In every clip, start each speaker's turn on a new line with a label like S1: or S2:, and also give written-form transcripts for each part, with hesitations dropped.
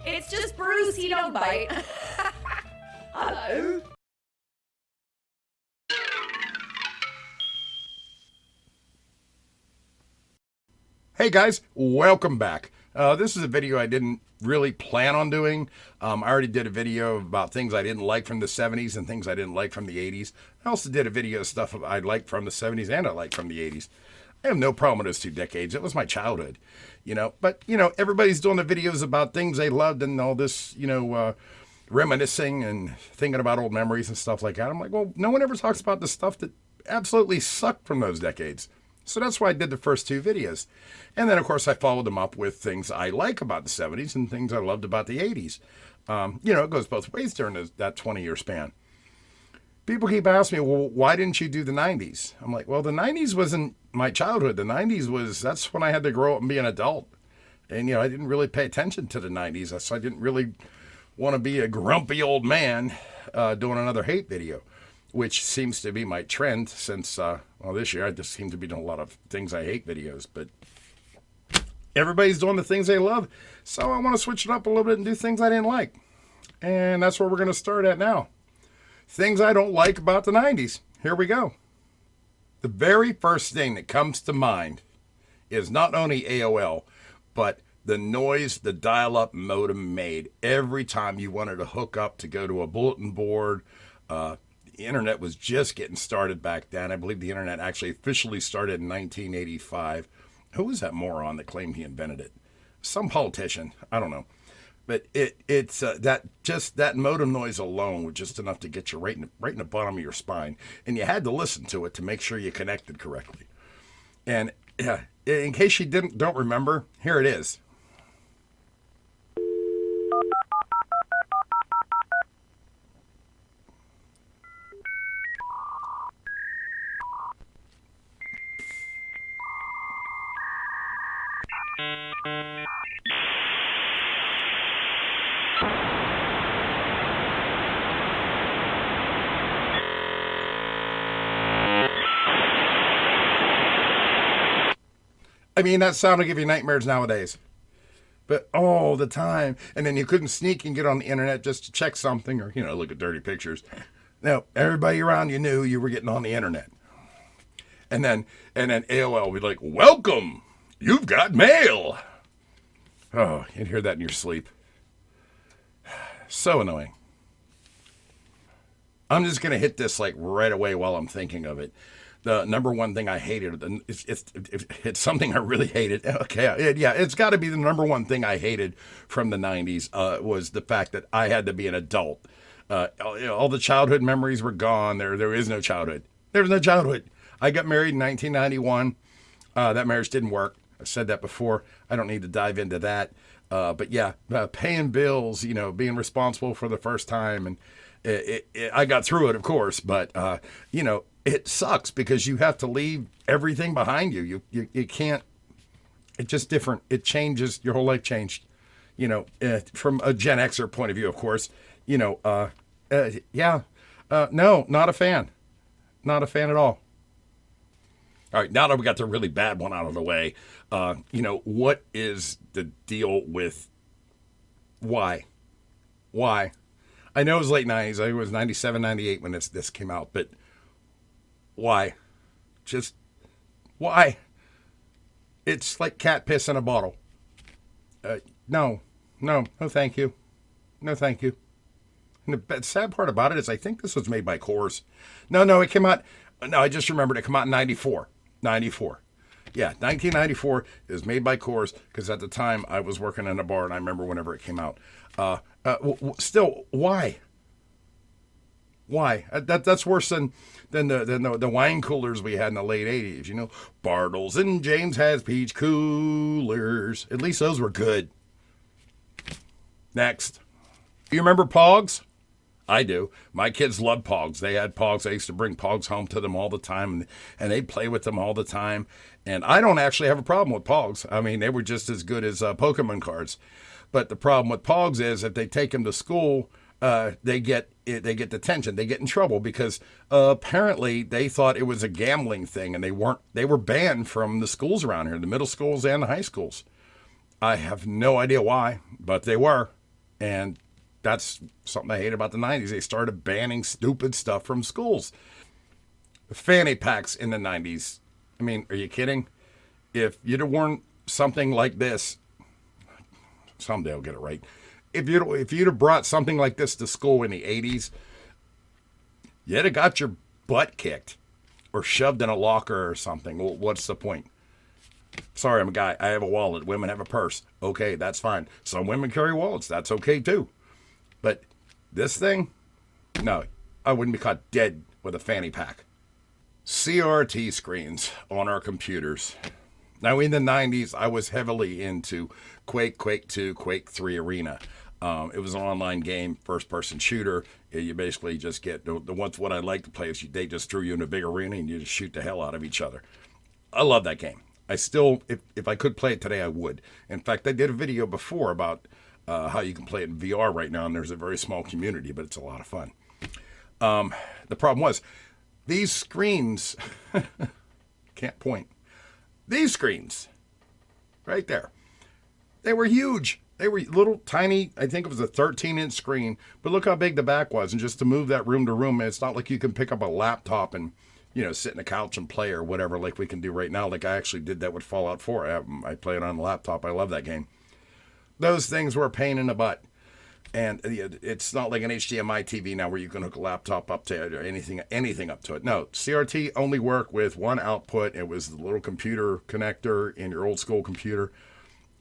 S1: It's just Bruce, he don't bite. Hello.
S2: Hey guys, welcome back. This is a video I didn't really plan on doing. I already did a video about things I didn't like from the 70s and things I didn't like from the 80s. I also did a video of stuff I liked from the 70s and I liked from the 80s. I have no problem with those two decades. It was my childhood, But, everybody's doing the videos about things they loved and all this, reminiscing and thinking about old memories and stuff like that. I'm like, well, no one ever talks about the stuff that absolutely sucked from those decades. So that's why I did the first two videos. And then, of course, I followed them up with things I like about the 70s and things I loved about the 80s. It goes both ways during that 20-year span. People keep asking me, well, why didn't you do the 90s? I'm like, well, the 90s wasn't my childhood. The 90s that's when I had to grow up and be an adult. And, I didn't really pay attention to the 90s. So I didn't really want to be a grumpy old man doing another hate video, which seems to be my trend since, this year I just seem to be doing a lot of things I hate videos. But everybody's doing the things they love, so I want to switch it up a little bit and do things I didn't like. And that's where we're going to start at now. Things I don't like about the 90s. Here we go. The very first thing that comes to mind is not only AOL, but the noise the dial-up modem made every time you wanted to hook up to go to a bulletin board. The internet was just getting started back then. I believe the internet actually officially started in 1985. Who was that moron that claimed he invented it? Some politician. I don't know. But it's that modem noise alone was just enough to get you right in the bottom of your spine. And you had to listen to it to make sure you connected correctly. And in case you don't remember, here it is. I mean, that sound will give you nightmares nowadays. But all the time. And then you couldn't sneak and get on the internet just to check something or, look at dirty pictures. No, everybody around you knew you were getting on the internet. And then AOL would be like, welcome, you've got mail. Oh, you'd hear that in your sleep. So annoying. I'm just going to hit this like right away while I'm thinking of it. The number one thing I hated, it's something I really hated. Okay, it's got to be the number one thing I hated from the 90s was the fact that I had to be an adult. All the childhood memories were gone. There is no childhood. There's no childhood. I got married in 1991. That marriage didn't work. I've said that before. I don't need to dive into that. But yeah, paying bills, being responsible for the first time. And I got through it, of course. But, it sucks because you have to leave everything behind you. You can't. It's just different. It changes. Your whole life changed. From a Gen Xer point of view, of course. No, not a fan. Not a fan at all. All right, now that we got the really bad one out of the way, what is the deal with why? Why? I know it was late 90s. I think it was 97, 98 when this came out, but why? Just why? It's like cat piss in a bottle. No, thank you. No, thank you. And the sad part about it is I think this was made by Coors. No, it came out. No, I just remembered it came out in 94. 94. Yeah, 1994 is made by Coors because at the time I was working in a bar and I remember whenever it came out. Still, why? Why? That's worse than the wine coolers we had in the late 80s, Bartles and James has peach coolers. At least those were good. Next. You remember Pogs? I do. My kids loved Pogs. They had Pogs. I used to bring Pogs home to them all the time, and they'd play with them all the time. And I don't actually have a problem with Pogs. I mean, they were just as good as Pokemon cards. But the problem with Pogs is if they take them to school, they get detention. They get in trouble because apparently they thought it was a gambling thing, and they weren't. They were banned from the schools around here, the middle schools and the high schools. I have no idea why, but they were. And that's something I hate about the 90s. They started banning stupid stuff from schools. Fanny packs in the 90s. I mean, are you kidding? If you'd have worn something like this, someday I'll get it right. If you'd have brought something like this to school in the 80s, you'd have got your butt kicked or shoved in a locker or something. Well, what's the point? Sorry, I'm a guy. I have a wallet. Women have a purse. Okay, that's fine. Some women carry wallets. That's okay too. But this thing, no, I wouldn't be caught dead with a fanny pack. CRT screens on our computers. Now, in the 90s, I was heavily into Quake, Quake 2, Quake 3 Arena. It was an online game, first-person shooter. You basically just get what I like to play is they just threw you in a big arena and you just shoot the hell out of each other. I love that game. I still, if I could play it today, I would. In fact, I did a video before about how you can play it in VR right now, and there's a very small community, but it's a lot of fun. The problem was, these screens, can't point, these screens, right there, they were huge. They were little, tiny, I think it was a 13-inch screen, but look how big the back was, and just to move that room to room, it's not like you can pick up a laptop and, sit in a couch and play or whatever like we can do right now. Like I actually did that with Fallout 4. I play it on the laptop. I love that game. Those things were a pain in the butt. And it's not like an HDMI TV now where you can hook a laptop up to it or anything up to it. No, CRT only worked with one output. It was the little computer connector in your old school computer.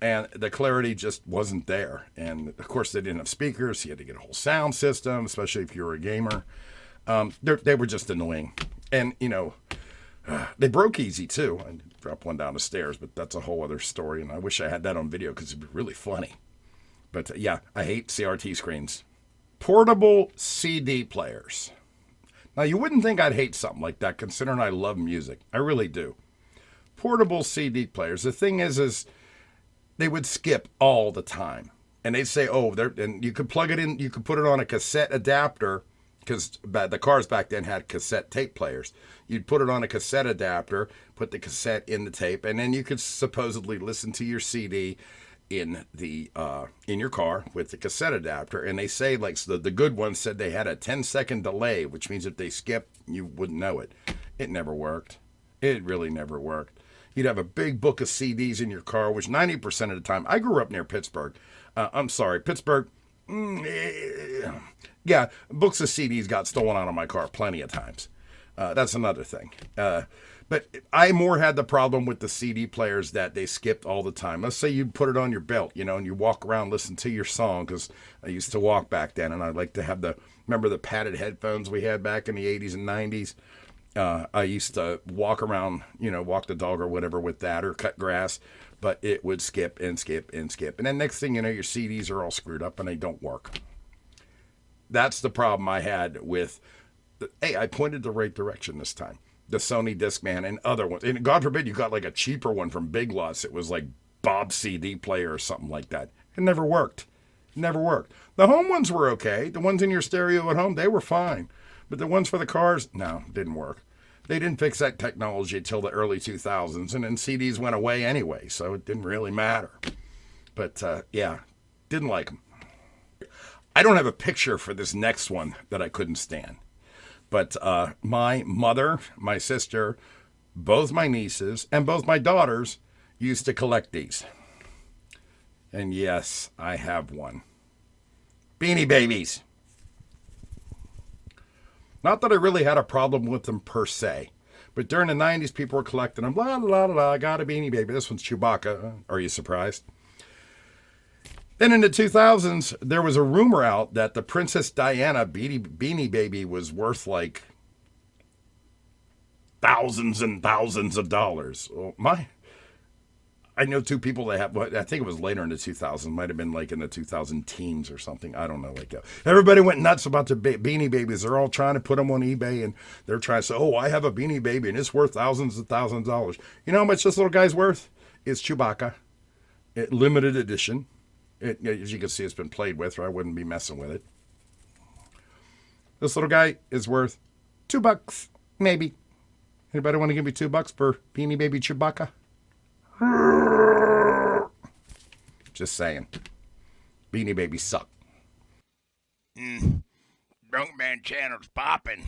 S2: And the clarity just wasn't there. And of course, they didn't have speakers. So you had to get a whole sound system, especially if you were a gamer. They were just annoying. And, they broke easy too. I dropped one down the stairs, but that's a whole other story. And I wish I had that on video because it'd be really funny. But yeah, I hate CRT screens. Portable CD players. Now, you wouldn't think I'd hate something like that, considering I love music. I really do. Portable CD players. The thing is they would skip all the time. And they'd say, and you could plug it in, you could put it on a cassette adapter, because the cars back then had cassette tape players. You'd put it on a cassette adapter, put the cassette in the tape, and then you could supposedly listen to your CD in your car with the cassette adapter. And they say, like, so the good ones said they had a 10-second delay, which means if they skipped, you wouldn't know it. It never worked. It really never worked. You'd have a big book of CDs in your car, which 90% of the time, I grew up near Pittsburgh. Pittsburgh. Yeah, books of CDs got stolen out of my car plenty of times. That's another thing. But I more had the problem with the CD players that they skipped all the time. Let's say you put it on your belt, and you walk around, listen to your song, because I used to walk back then, and I like to have remember the padded headphones we had back in the 80s and 90s? I used to walk around, walk the dog or whatever with that, or cut grass, but it would skip and skip and skip. And then next thing you know, your CDs are all screwed up and they don't work. That's the problem I had with, I pointed the right direction this time. The Sony Discman and other ones. And God forbid you got like a cheaper one from Big Lots. It was like Bob's CD player or something like that. It never worked. Never worked. The home ones were okay. The ones in your stereo at home, they were fine. But the ones for the cars, no, didn't work. They didn't fix that technology until the early 2000s. And then CDs went away anyway, so it didn't really matter. But yeah, didn't like them. I don't have a picture for this next one that I couldn't stand. But my mother, my sister, both my nieces, and both my daughters used to collect these. And yes, I have one. Beanie Babies. Not that I really had a problem with them per se. But during the 90s, people were collecting them. Blah, blah, blah, blah. I got a Beanie Baby. This one's Chewbacca. Are you surprised? Then in the 2000s, there was a rumor out that the Princess Diana Beanie Baby was worth like thousands and thousands of dollars. Well, I know two people that have, I think it was later in the 2000s, might have been like in the 2000 teens or something. I don't know. Like everybody went nuts about the Beanie Babies. They're all trying to put them on eBay and they're trying to say, oh, I have a Beanie Baby and it's worth thousands and thousands of dollars. You know how much this little guy's worth? It's Chewbacca. Limited edition. As you can see, it's been played with, or I wouldn't be messing with it. This little guy is worth $2, maybe. Anybody want to give me $2 for Beanie Baby Chewbacca? Just saying. Beanie Babies suck. Drunk Man Channel's popping.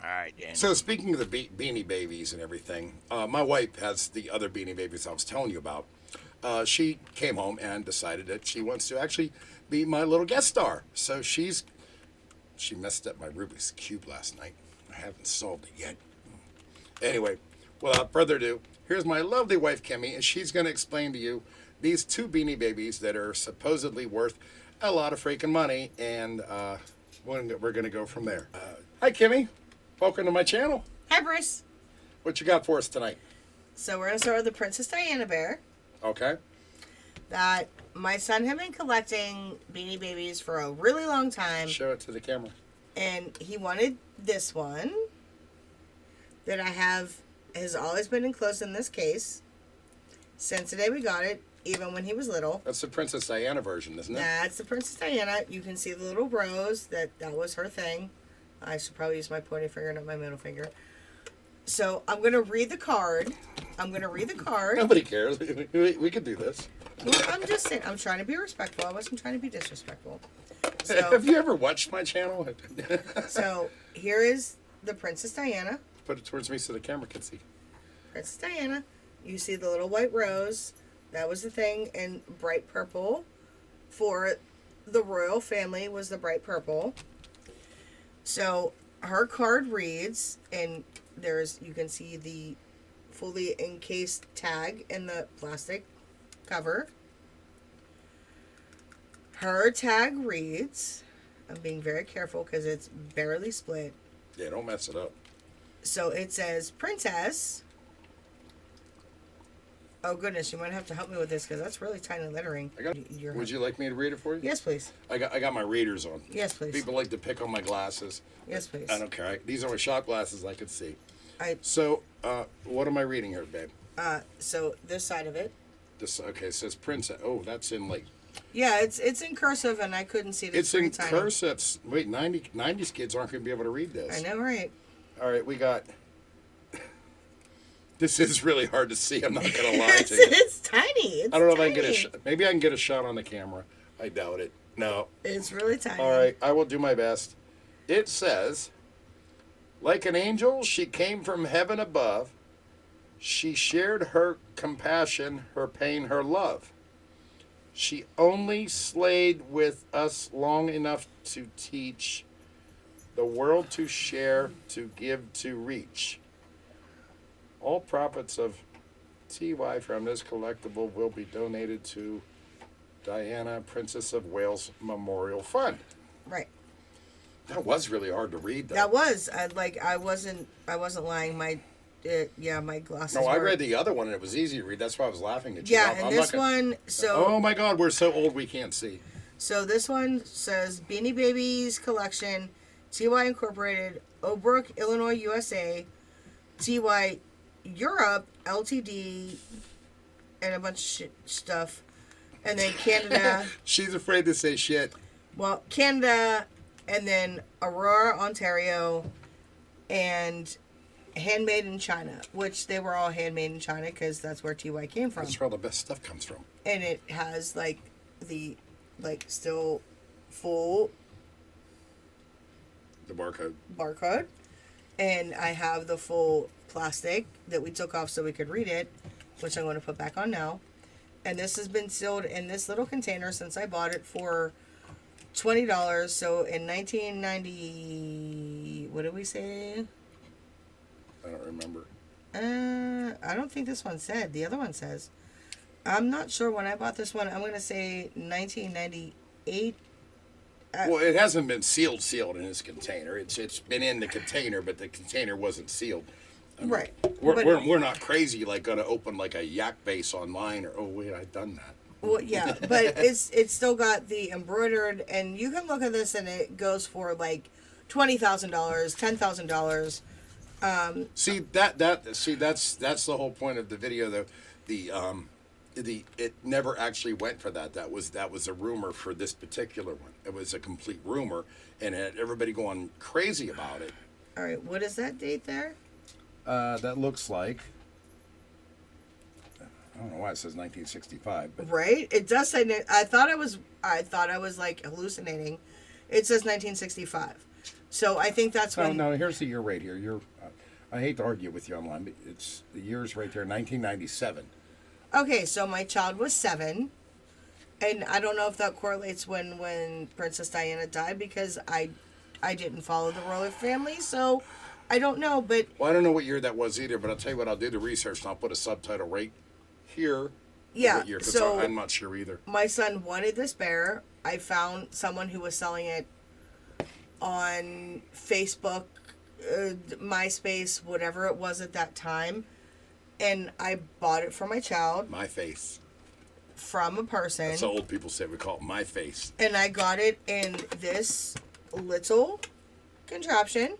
S2: All right, Dan. So speaking of the Beanie Babies and everything, my wife has the other Beanie Babies I was telling you about. She came home and decided that she wants to actually be my little guest star. So she messed up my Rubik's Cube last night. I haven't solved it yet. Anyway, without further ado, here's my lovely wife, Kimmy, and she's going to explain to you these two Beanie Babies that are supposedly worth a lot of freaking money, and we're going to go from there. Hi, Kimmy. Welcome to my channel.
S1: Hi, Bruce.
S2: What you got for us tonight?
S1: So we're going to start with the Princess Diana bear.
S2: Okay.
S1: That my son had been collecting Beanie Babies for a really long time.
S2: Show it to the camera.
S1: And he wanted this one that I have, has always been enclosed in this case since the day we got it, even when he was little.
S2: That's the Princess Diana version, isn't it?
S1: That's the Princess Diana. You can see the little rose. That was her thing. I should probably use my pointing finger, not my middle finger. So I'm going to read the card.
S2: Nobody cares. We can do this.
S1: Well, I'm just saying, I'm trying to be respectful. I wasn't trying to be disrespectful. So,
S2: have you ever watched my channel?
S1: So here is the Princess Diana.
S2: Put it towards me so the camera can see.
S1: Princess Diana. You see the little white rose. That was the thing. And bright purple for the royal family was the bright purple. So her card reads, and you can see the fully encased tag in the plastic cover. Her tag reads, I'm being very careful because it's barely split.
S2: Yeah, don't mess it up.
S1: So it says, Princess. Oh, goodness, you might have to help me with this because that's really tiny lettering.
S2: Would you like me to read it for you?
S1: Yes, please.
S2: I got my readers on.
S1: Yes, please.
S2: People like to pick on my glasses.
S1: Yes, please.
S2: I don't care. These are my shop glasses. I can see. So, what am I reading here, babe?
S1: So this side of it.
S2: Okay, it says Princess. Oh, that's in like...
S1: Yeah, it's in cursive, and I couldn't see it.
S2: It's in cursive. Wait, 90's kids aren't going to be able to read this.
S1: I know, right?
S2: All right, we got... This is really hard to see. I'm not going to lie to you.
S1: It's tiny.
S2: I don't know if I can get a shot. Maybe I can get a shot on the camera. I doubt it. No.
S1: It's really tiny.
S2: All right, I will do my best. It says, like an angel, she came from heaven above. She shared her compassion, her pain, her love. She only slayed with us long enough to teach the world to share, to give, to reach. All profits of TY from this collectible will be donated to Diana, Princess of Wales Memorial Fund.
S1: Right.
S2: That was really hard to read, though.
S1: That was. I wasn't lying. My glasses.
S2: No, I read the other one and it was easy to read. That's why I was laughing at you.
S1: Yeah, and this one. So.
S2: Oh my God, we're so old we can't see.
S1: So this one says Beanie Babies Collection, TY Incorporated, Oak Illinois, USA, TY Europe Ltd, and a bunch of stuff, and then Canada.
S2: She's afraid to say shit.
S1: Well, Canada, and then Aurora, Ontario, and handmade in China, which they were all handmade in China because that's where TY came from.
S2: That's where all the best stuff comes from.
S1: And it has still full
S2: the
S1: barcode, and I have the full plastic that we took off so we could read it, which I'm going to put back on now. And this has been sealed in this little container since I bought it for $20. So in 1990, what did we say?
S2: I don't remember.
S1: I don't think this one said. The other one says. I'm not sure when I bought this one. I'm going to say 1998.
S2: Well, it hasn't been sealed in this container. It's been in the container, but the container wasn't sealed.
S1: Right.
S2: We're not crazy like going to open like a yak base online or I've done that.
S1: Well, yeah, but it's still got the embroidered, and you can look at this and it goes for like $20,000, $10,000.
S2: See that's the whole point of the video though. It never actually went for that. That was a rumor for this particular one. It was a complete rumor, and it had everybody going crazy about it.
S1: All right, what is that date there?
S2: That looks like, I don't know why it says 1965, but
S1: right, it does say. I thought I was like hallucinating, It says 1965. So I think that's when.
S2: No, here's the year right here. I hate to argue with you online, but it's the year's right there, 1997.
S1: Okay, so my child was 7. And I don't know if that correlates when Princess Diana died, because I didn't follow the royal family, so I don't know. But
S2: Well, I don't know what year that was either, but I'll tell you what, I'll do the research and I'll put a subtitle right here.
S1: yeah,
S2: What year, 'cause
S1: so
S2: I'm not sure either.
S1: my son wanted this bear. I found someone who was selling it on Facebook, MySpace, whatever it was at that time, and I bought it for my child
S2: My face.
S1: from a person.
S2: That's what old people say. We call it my face.
S1: And I got it in this little contraption.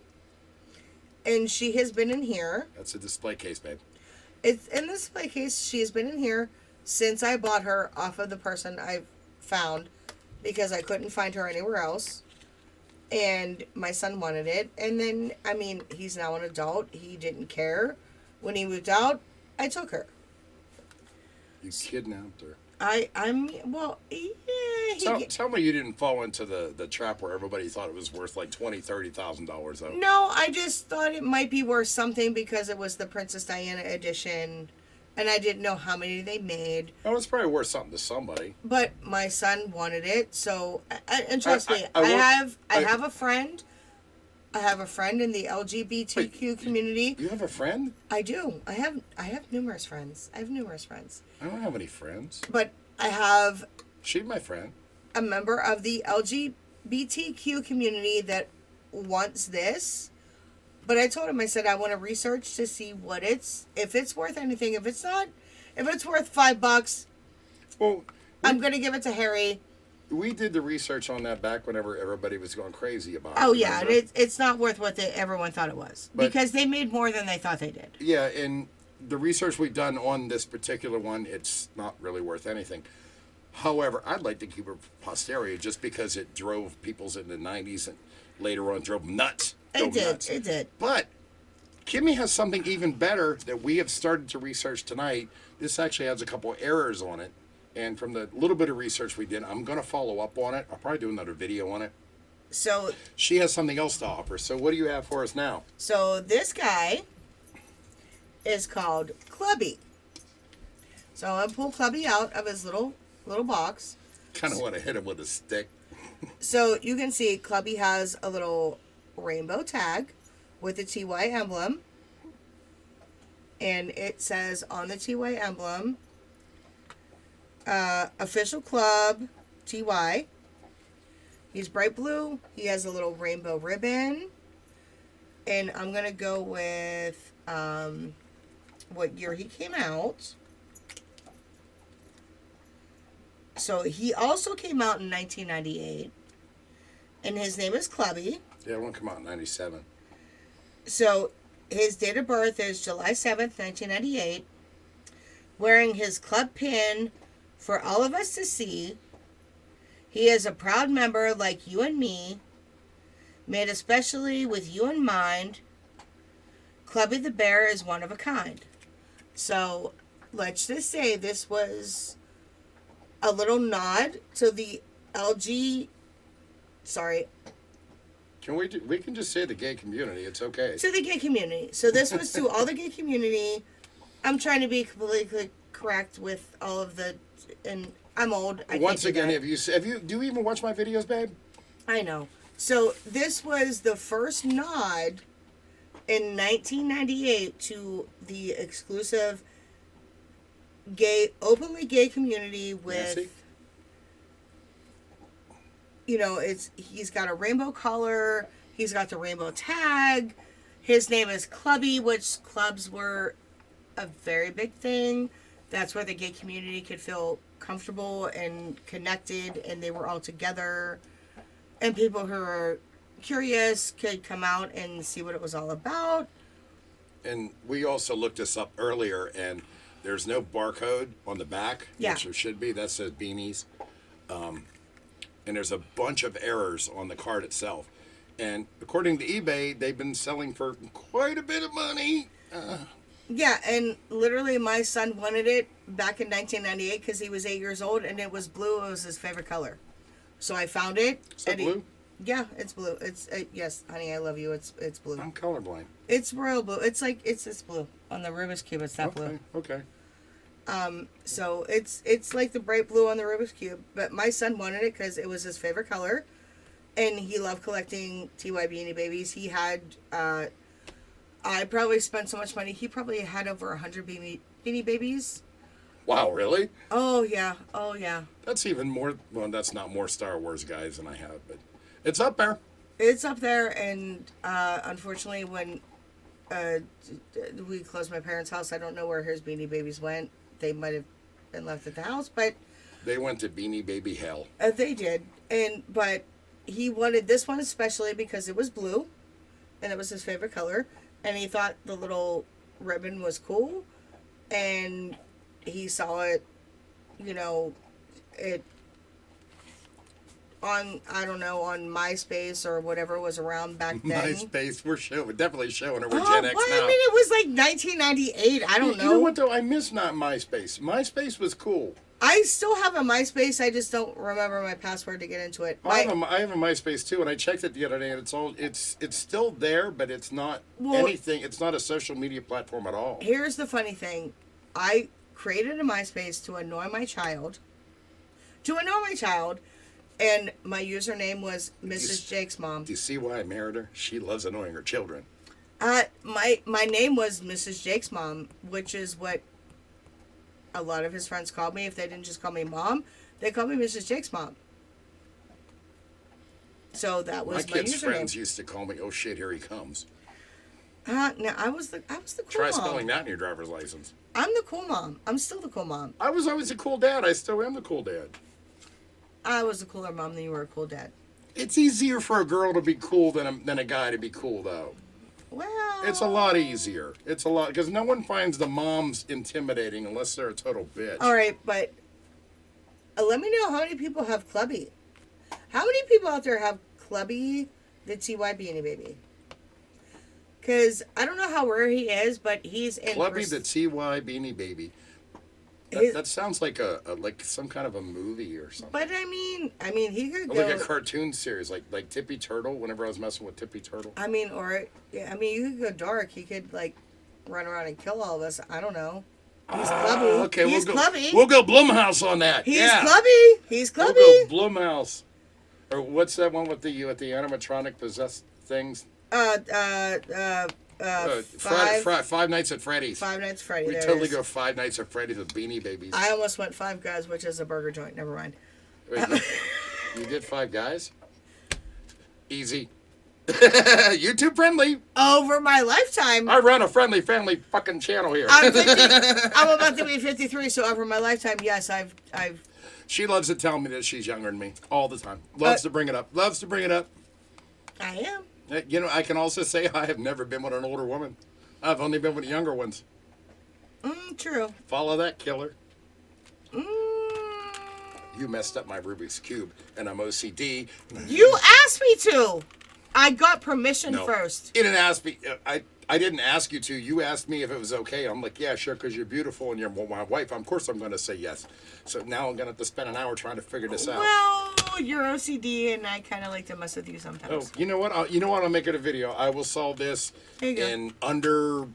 S1: And she has been in here.
S2: That's a display case, babe.
S1: It's in this display case. She has been in here since I bought her off of the person I found, because I couldn't find her anywhere else. And my son wanted it. And then, I mean, he's now an adult. He didn't care. When he moved out, I took her.
S2: You kidnapped her.
S1: Well, yeah.
S2: Tell me you didn't fall into the trap where everybody thought it was worth like $20,000-$30,000 though.
S1: No, I just thought it might be worth something because it was the Princess Diana edition, and I didn't know how many they made.
S2: Oh, it's probably worth something to somebody.
S1: But my son wanted it, so and trust me, I have a friend. I have a friend in the LGBTQ community.
S2: You have a friend?
S1: I do. I have numerous friends. I
S2: don't have any friends.
S1: But I have
S2: She's my friend.
S1: a member of the LGBTQ community that wants this. But I told him, I said, I want to research to see if it's worth anything. If it's not, if it's worth $5,
S2: Well,
S1: I'm going to give it to Harry.
S2: we did the research on that back whenever everybody was going crazy about it.
S1: Oh, yeah.
S2: remember?
S1: And it's not worth what everyone thought it was.
S2: But-
S1: because they made more than they thought they did.
S2: Yeah, and the research we've done on this particular one, it's not really worth anything. However, I'd like to keep it for posterity just because it drove people's in the 90s and later on drove them nuts.
S1: It did.
S2: But Kimmy has something even better that we have started to research tonight. This actually has a couple errors on it. And from the little bit of research we did, I'm going to follow up on it. I'll probably do another video on it.
S1: So
S2: She has something else to offer. So what do you have for us now?
S1: So this guy is called Clubby. So I'm gonna pull Clubby out of his little box.
S2: Kind of want to hit him with a stick.
S1: So you can see Clubby has a little rainbow tag with the TY emblem. And it says on the TY emblem, official club TY. He's bright blue. He has a little rainbow ribbon. And I'm going to go with what year he came out. So he also came out in 1998. And his name is Clubby.
S2: Yeah, it won't come out in 97.
S1: So his date of birth is July 7th, 1998. Wearing his club pin for all of us to see. He is a proud member like you and me, made especially with you in mind. Clubby the Bear is one of a kind. So let's just say this was a little nod to the
S2: We can just say the gay community. It's okay.
S1: to the gay community. So this was to all the gay community. I'm trying to be completely correct with all of the, and I'm old.
S2: Once again, do you even watch my videos, babe?
S1: I know. So this was the first nod in 1998 to the exclusive openly gay community with,
S2: Nancy?
S1: he's got a rainbow collar, he's got the rainbow tag, his name is Clubby, which clubs were a very big thing. That's where the gay community could feel comfortable and connected, and they were all together. And people who are curious could come out and see what it was all about.
S2: And we also looked this up earlier, and there's no barcode on the back, which there should be. That says beanies. And there's a bunch of errors on the card itself. And according to eBay, they've been selling for quite a bit of money.
S1: Yeah, and literally my son wanted it back in 1998 because he was 8 years old, and it was blue. It was his favorite color. So I found it.
S2: Is that blue?
S1: Yeah, it's blue. It's yes, honey, I love you. It's blue.
S2: I'm colorblind.
S1: It's royal blue. It's like it's blue on the Rubik's cube. It's that blue.
S2: Okay.
S1: So it's like the bright blue on the Rubik's cube. But my son wanted it because it was his favorite color, and he loved collecting TY Beanie Babies. He had I probably spent so much money. He probably had over 100 Beanie Babies.
S2: Wow, really?
S1: Oh yeah, oh yeah.
S2: That's even more. Well, that's not more Star Wars guys than I have, but it's up there.
S1: It's up there, and unfortunately, when we closed my parents' house, I don't know where his Beanie Babies went. They might have been left at the house, but
S2: They went to Beanie Baby hell.
S1: they did. But he wanted this one especially because it was blue, and it was his favorite color, and he thought the little ribbon was cool, and he saw it, it on, I don't know, on MySpace or whatever was around back then.
S2: MySpace, we're definitely showing her. We're
S1: Oh,
S2: Gen X
S1: what?
S2: now.
S1: I mean, it was like 1998. I don't know.
S2: You know what though? I miss not MySpace. MySpace was cool.
S1: I still have a MySpace. I just don't remember my password to get into it.
S2: I have a MySpace too, and I checked it the other day, and it's still there, but it's not anything. It's not a social media platform at all.
S1: Here's the funny thing: I created a MySpace to annoy my child. And my username was Mrs. Jake's mom.
S2: Do you see why I married her? She loves annoying her children.
S1: My name was Mrs. Jake's mom, which is what a lot of his friends called me. If they didn't just call me mom, they called me Mrs. Jake's mom. So that was my
S2: kids'
S1: username.
S2: friends used to call me, "Oh shit, here he comes."
S1: No, I was the cool
S2: Try
S1: mom.
S2: spelling that in your driver's license.
S1: I'm the cool mom. I'm still the cool mom.
S2: I was always a cool dad. I still am the cool dad.
S1: I was a cooler mom than you were a cool dad.
S2: It's easier for a girl to be cool than a guy to be cool, though.
S1: Well,
S2: It's a lot easier. It's a lot, because no one finds the moms intimidating unless they're a total bitch.
S1: all right, but let me know how many people have Clubby. How many people out there have Clubby, the TY Beanie Baby? Because I don't know how rare he is, but he's in
S2: Clubby the TY Beanie Baby. That sounds like like some kind of a movie or something.
S1: But I mean, he could go
S2: like a cartoon series, like Tippy Turtle. Whenever I was messing with Tippy Turtle.
S1: I mean, you could go dark. He could like run around and kill all of us. I don't know. He's Clubby.
S2: Okay,
S1: He's Clubby.
S2: We'll go Blumhouse on that.
S1: He's
S2: yeah.
S1: Clubby. He's Clubby.
S2: We'll go Blumhouse. Or what's that one with the animatronic possessed things? Five Nights at Freddy's.
S1: Five Nights at Freddy's.
S2: We totally go Five Nights at Freddy's with Beanie Babies.
S1: I almost went Five Guys, which is a burger joint. Never mind.
S2: Wait, you did Five Guys? Easy. YouTube friendly.
S1: Over my lifetime.
S2: I run a friendly family fucking channel here.
S1: I'm about to be 53, so over my lifetime, yes, I've.
S2: She loves to tell me that she's younger than me all the time. Loves to bring it up.
S1: I am.
S2: You know, I can also say I have never been with an older woman. I've only been with younger ones.
S1: True.
S2: Follow that, killer. You messed up my Rubik's Cube, and I'm OCD.
S1: You asked me to. I got permission first.
S2: You didn't ask me. I didn't ask you to. You asked me if it was okay. I'm like, yeah, sure, because you're beautiful and you're my wife. Of course I'm going to say yes. So now I'm going to have to spend an hour trying to figure this out.
S1: Well, you're OCD, and I kind of like to mess with you sometimes.
S2: Oh, you know what? I'll make it a video. I will solve this in under...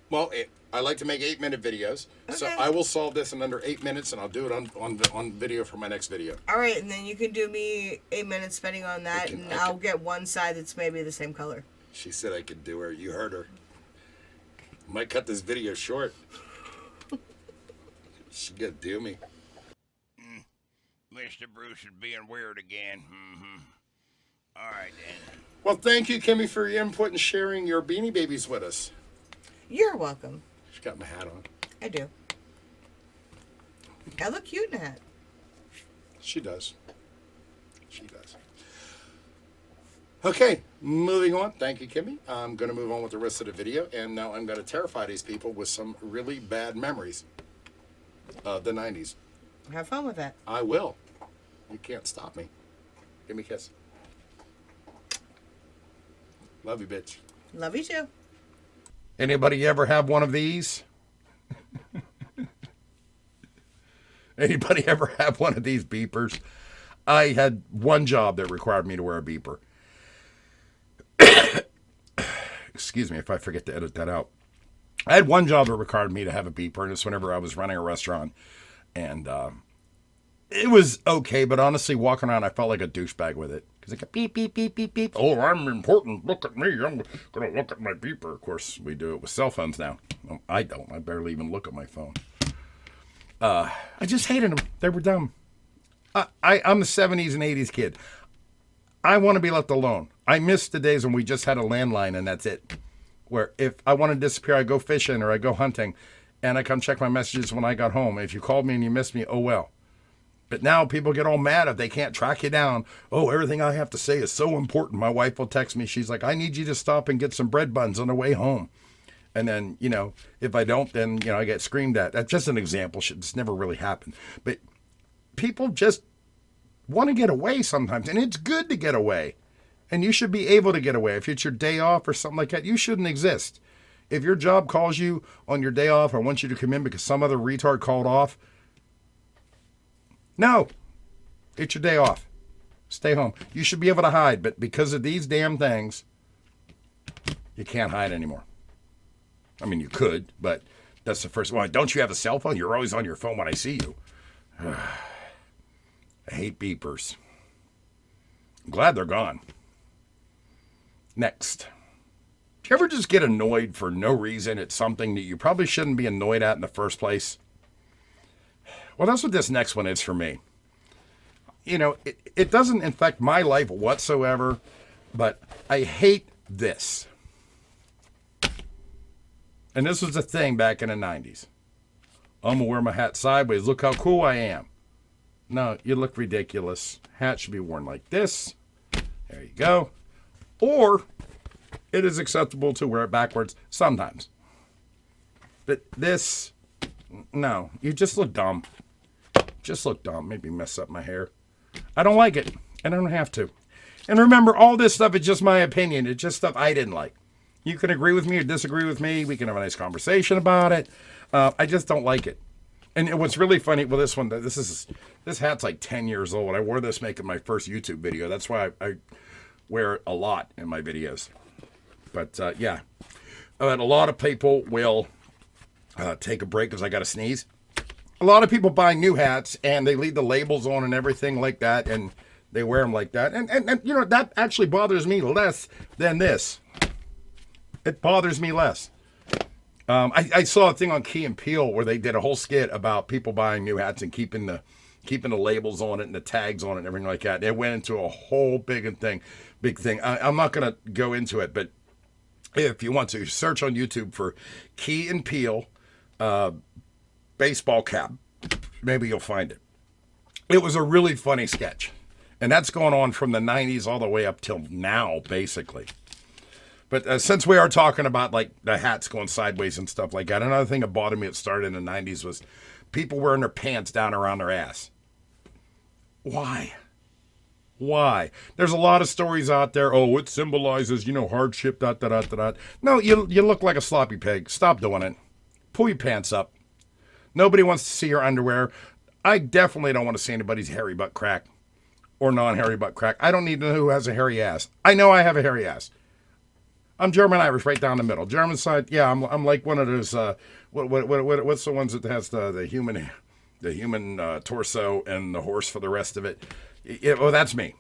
S2: Well, I like to make 8-minute videos. Okay. So I will solve this in under 8 minutes, and I'll do it on video for my next video.
S1: All right, and then you can do me 8 minutes spending on that, and I'll get one side that's maybe the same color.
S2: She said I could do her. You heard her. Might cut this video short. She gonna do me.
S3: Mr. Bruce is being weird again. All right, then.
S2: Well, thank you, Kimmy, for your input and sharing your Beanie Babies with us.
S1: You're welcome.
S2: She's got my hat on.
S1: I do. I look cute in a hat.
S2: She does. She does. Okay, moving on. Thank you, Kimmy. I'm going to move on with the rest of the video, and now I'm going to terrify these people with some really bad memories of the 90s.
S1: Have fun with that.
S2: I will. You can't stop me. Give me a kiss. Love you, bitch.
S1: Love you, too.
S2: Anybody ever have one of these? Anybody ever have one of these beepers? I had one job that required me to wear a beeper. Excuse me if I forget to edit that out. I had one job that required me to have a beeper, and it's whenever I was running a restaurant. And it was okay, but honestly, walking around, I felt like a douchebag with it. Because it got beep, beep, beep, beep, beep. Oh, I'm important. Look at me. I'm going to look at my beeper. Of course, we do it with cell phones now. No, I don't. I barely even look at my phone. I just hated them. They were dumb. I'm a 70s and 80s kid. I want to be left alone. I miss the days when we just had a landline and that's it. Where if I want to disappear, I go fishing or I go hunting and I come check my messages when I got home. If you called me and you missed me, oh well. But now people get all mad if they can't track you down. Oh, everything I have to say is so important. My wife will text me. She's like, I need you to stop and get some bread buns on the way home. And then, if I don't, then, I get screamed at. That's just an example. It's never really happened. But people just want to get away sometimes. And it's good to get away. And you should be able to get away. If it's your day off or something like that, you shouldn't exist. If your job calls you on your day off or wants you to come in because some other retard called off, no, it's your day off. Stay home. You should be able to hide, but because of these damn things, you can't hide anymore. I mean, you could, but that's the first one. Don't you have a cell phone? You're always on your phone when I see you. I hate beepers. I'm glad they're gone. Next. Do you ever just get annoyed for no reason at something that you probably shouldn't be annoyed at in the first place? Well, that's what this next one is for me. It doesn't affect my life whatsoever, but I hate this. And this was a thing back in the 90s. I'm going to wear my hat sideways. Look how cool I am. No, you look ridiculous. Hat should be worn like this. There you go. Or it is acceptable to wear it backwards sometimes. But this, no, you just look dumb. Just look dumb. Maybe mess up my hair. I don't like it. I don't have to. And remember, all this stuff is just my opinion. It's just stuff I didn't like. You can agree with me or disagree with me. We can have a nice conversation about it. I just don't like it. And what's really funny, well, this hat's like 10 years old. I wore this making my first YouTube video. That's why I wear it a lot in my videos. But yeah, but a lot of people will take a break because I got to sneeze. A lot of people buy new hats and they leave the labels on and everything like that, and they wear them like that. And that actually bothers me less than this. It bothers me less. I saw a thing on Key and Peele where they did a whole skit about people buying new hats and keeping the labels on it and the tags on it and everything like that. It went into a whole big thing. I'm not going to go into it, but if you want to, search on YouTube for Key and Peele baseball cap. Maybe you'll find it. It was a really funny sketch. And that's going on from the 90s all the way up till now, basically. But since we are talking about like the hats going sideways and stuff like that, another thing that bothered me that started in the 90s was people wearing their pants down around their ass. Why? There's a lot of stories out there. Oh, it symbolizes, hardship, ... No, you look like a sloppy pig. Stop doing it. Pull your pants up. Nobody wants to see your underwear. I definitely don't want to see anybody's hairy butt crack or non-hairy butt crack. I don't need to know who has a hairy ass. I know I have a hairy ass. I'm German-Irish, right down the middle. German side, yeah, I'm like one of those. What's the ones that has the human torso and the horse for the rest of it? Well, that's me.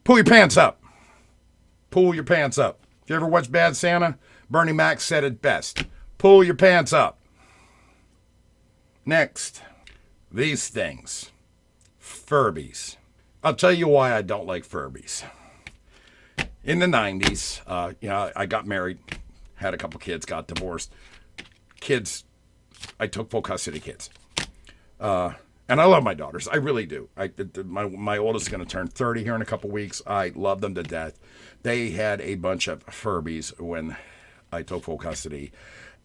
S2: Pull your pants up. Pull your pants up. Did you ever watch Bad Santa? Bernie Mac said it best. Pull your pants up. Next, these things. Furbies. I'll tell you why I don't like Furbies. In the 90s, I got married, had a couple kids, got divorced. Kids, I took full custody of kids. And I love my daughters. I really do. My oldest is going to turn 30 here in a couple weeks. I love them to death. They had a bunch of Furbies when I took full custody.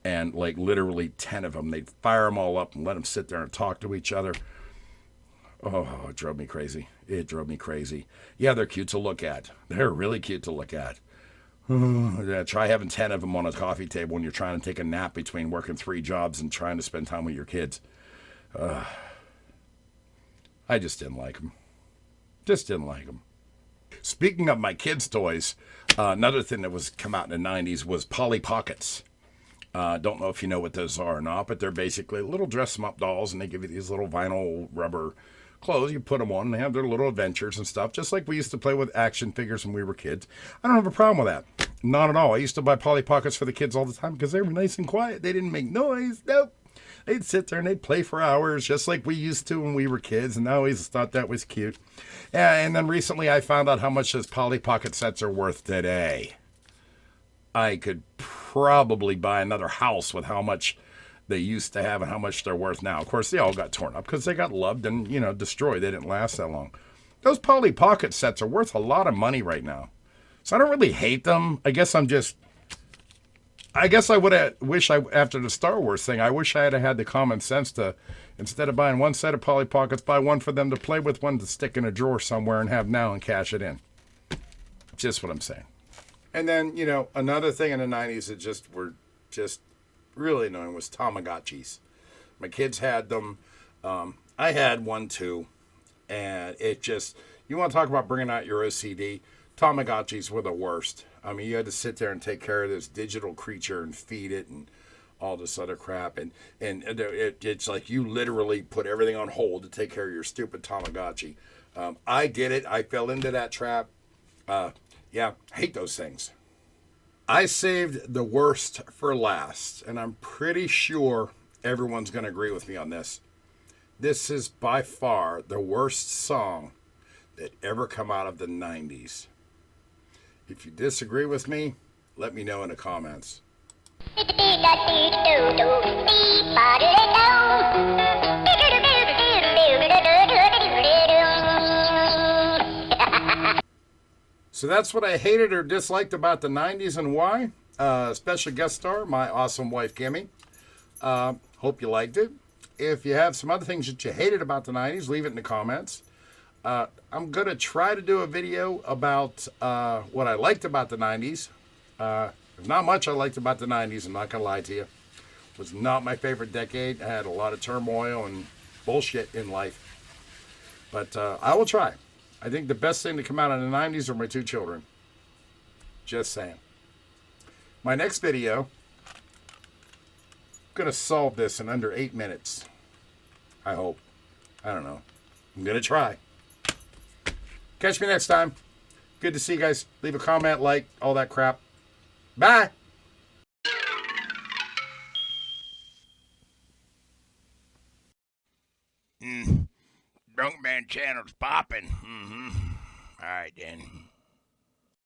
S2: And like literally 10 of them. They'd fire them all up and let them sit there and talk to each other. Oh, it drove me crazy. Yeah, they're cute to look at. They're really cute to look at. Yeah, try having 10 of them on a coffee table when you're trying to take a nap between working 3 jobs and trying to spend time with your kids. I just didn't like them. Just didn't like them. Speaking of my kids' toys, another thing that was come out in the 90s was Polly Pockets. Don't know if you know what those are or not, but they're basically little dress-em-up dolls, and they give you these little vinyl rubber clothes. You put them on, and they have their little adventures and stuff, just like we used to play with action figures when we were kids. I don't have a problem with that. Not at all. I used to buy Polly Pockets for the kids all the time because they were nice and quiet. They didn't make noise. Nope. They'd sit there and they'd play for hours just like we used to when we were kids, and I always thought that was cute. And then recently I found out how much those Polly Pocket sets are worth today. I could probably buy another house with how much they used to have and how much they're worth now. Of course, they all got torn up because they got loved and, destroyed. They didn't last that long. Those Polly Pocket sets are worth a lot of money right now. So I don't really hate them. I guess I would have after the Star Wars thing, I wish I had had the common sense to, instead of buying one set of Polly Pockets, buy one for them to play with, one to stick in a drawer somewhere and have now and cash it in. Just what I'm saying. And then, another thing in the 90s that were really annoying was Tamagotchis. My kids had them. I had one too. And you want to talk about bringing out your OCD? Tamagotchis were the worst. I mean, you had to sit there and take care of this digital creature and feed it and all this other crap. And it's like you literally put everything on hold to take care of your stupid Tamagotchi. I did it. I fell into that trap. Yeah, I hate those things. I saved the worst for last, and I'm pretty sure everyone's going to agree with me on this. This is by far the worst song that ever come out of the 90s. If you disagree with me, let me know in the comments. So that's what I hated or disliked about the 90s and why. Special guest star, my awesome wife, Kimmy. Hope you liked it. If you have some other things that you hated about the 90s, leave it in the comments. I'm going to try to do a video about what I liked about the 90s. There's not much I liked about the 90s, I'm not going to lie to you. It was not my favorite decade. I had a lot of turmoil and bullshit in life. But I will try. I think the best thing to come out of the 90s are my two children. Just saying. My next video, I'm going to solve this in under 8 minutes. I hope. I don't know. I'm going to try. Catch me next time. Good to see you guys. Leave a comment, like, all that crap. Bye.
S3: Drunk Man channel's popping. All right, then.